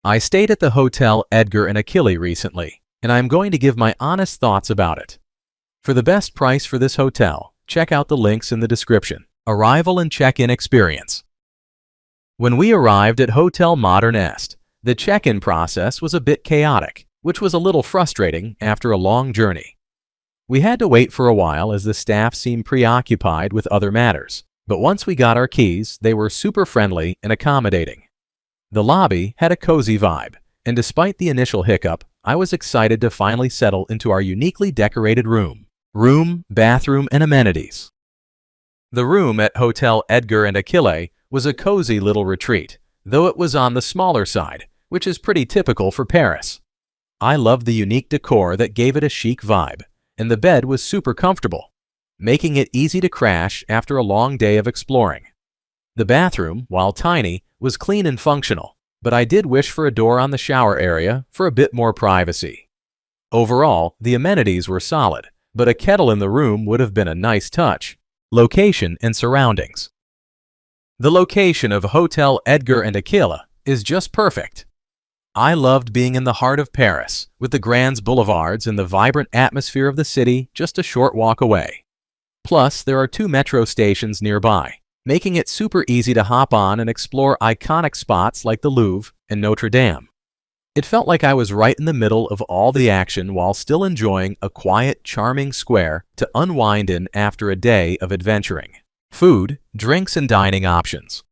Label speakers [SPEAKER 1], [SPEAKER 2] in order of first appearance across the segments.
[SPEAKER 1] I stayed at the Hôtel Edgar Achille recently, and I am going to give my honest thoughts about it. For the best price for this hotel, check out the links in the description. Arrival and check-in experience. When we arrived at Hotel Modern Est, the check-in process was a bit chaotic, which was a little frustrating after a long journey. We had to wait for a while as the staff seemed preoccupied with other matters, but once we got our keys, they were super friendly and accommodating. The lobby had a cozy vibe, and despite the initial hiccup, I was excited to finally settle into our uniquely decorated room, bathroom, and amenities. The room at Hôtel Edgar Achille was a cozy little retreat, though it was on the smaller side, which is pretty typical for Paris. I loved the unique decor that gave it a chic vibe, and the bed was super comfortable, making it easy to crash after a long day of exploring. The bathroom, while tiny, was clean and functional, but I did wish for a door on the shower area for a bit more privacy. Overall, the amenities were solid, but a kettle in the room would have been a nice touch. Location and surroundings. The location of Hôtel Edgar Achille is just perfect. I loved being in the heart of Paris, with the grand boulevards and the vibrant atmosphere of the city just a short walk away. Plus, there are 2 metro stations nearby, making it super easy to hop on and explore iconic spots like the Louvre and Notre Dame. It felt like I was right in the middle of all the action while still enjoying a quiet, charming square to unwind in after a day of adventuring. Food, drinks, and dining options.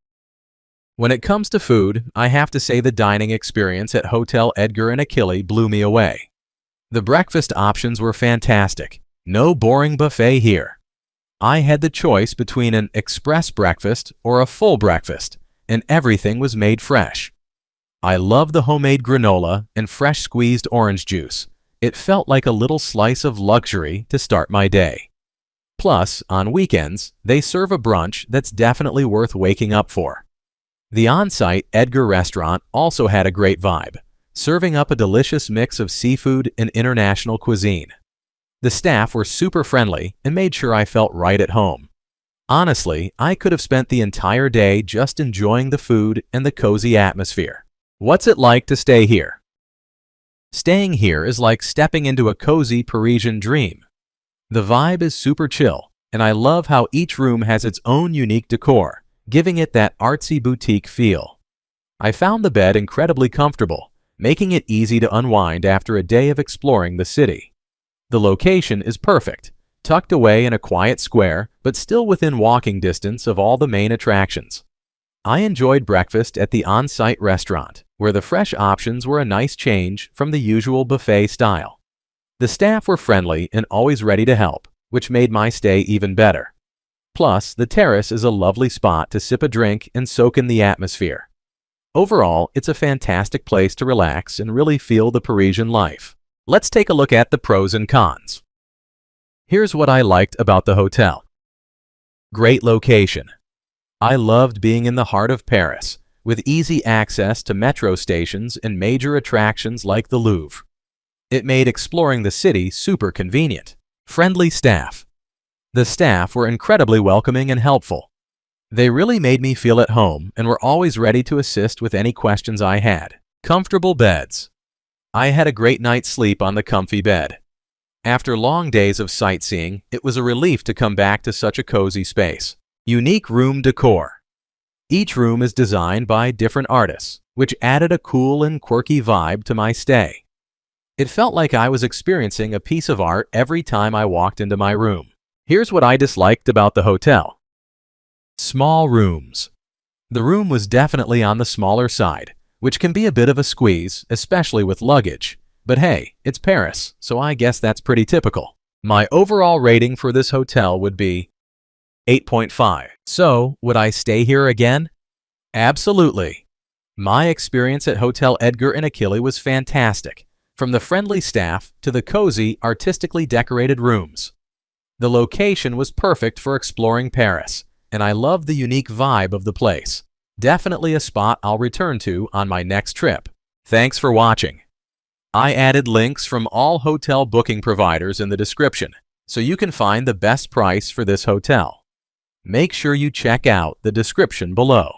[SPEAKER 1] When it comes to food, I have to say the dining experience at Hôtel Edgar Achille blew me away. The breakfast options were fantastic. No boring buffet here. I had the choice between an express breakfast or a full breakfast, and everything was made fresh. I love the homemade granola and fresh squeezed orange juice. It felt like a little slice of luxury to start my day. Plus, on weekends, they serve a brunch that's definitely worth waking up for. The on-site Edgar restaurant also had a great vibe, serving up a delicious mix of seafood and international cuisine. The staff were super friendly and made sure I felt right at home. Honestly, I could have spent the entire day just enjoying the food and the cozy atmosphere. What's it like to stay here? Staying here is like stepping into a cozy Parisian dream. The vibe is super chill, and I love how each room has its own unique decor, giving it that artsy boutique feel. I found the bed incredibly comfortable, making it easy to unwind after a day of exploring the city. The location is perfect, tucked away in a quiet square, but still within walking distance of all the main attractions. I enjoyed breakfast at the on-site restaurant, where the fresh options were a nice change from the usual buffet style. The staff were friendly and always ready to help, which made my stay even better. Plus, the terrace is a lovely spot to sip a drink and soak in the atmosphere. Overall, it's a fantastic place to relax and really feel the Parisian life. Let's take a look at the pros and cons. Here's what I liked about the hotel. Great location. I loved being in the heart of Paris, with easy access to metro stations and major attractions like the Louvre. It made exploring the city super convenient. Friendly staff. The staff were incredibly welcoming and helpful. They really made me feel at home and were always ready to assist with any questions I had. Comfortable beds. I had a great night's sleep on the comfy bed. After long days of sightseeing, it was a relief to come back to such a cozy space. Unique room decor. Each room is designed by different artists, which added a cool and quirky vibe to my stay. It felt like I was experiencing a piece of art every time I walked into my room. Here's what I disliked about the hotel. Small rooms. The room was definitely on the smaller side, which can be a bit of a squeeze, especially with luggage. But hey, it's Paris, so I guess that's pretty typical. My overall rating for this hotel would be 8.5. So, would I stay here again? Absolutely. My experience at Hôtel Edgar Achille was fantastic, from the friendly staff to the cozy, artistically decorated rooms. The location was perfect for exploring Paris, and I loved the unique vibe of the place. Definitely a spot I'll return to on my next trip. Thanks for watching. I added links from all hotel booking providers in the description, so you can find the best price for this hotel. Make sure you check out the description below.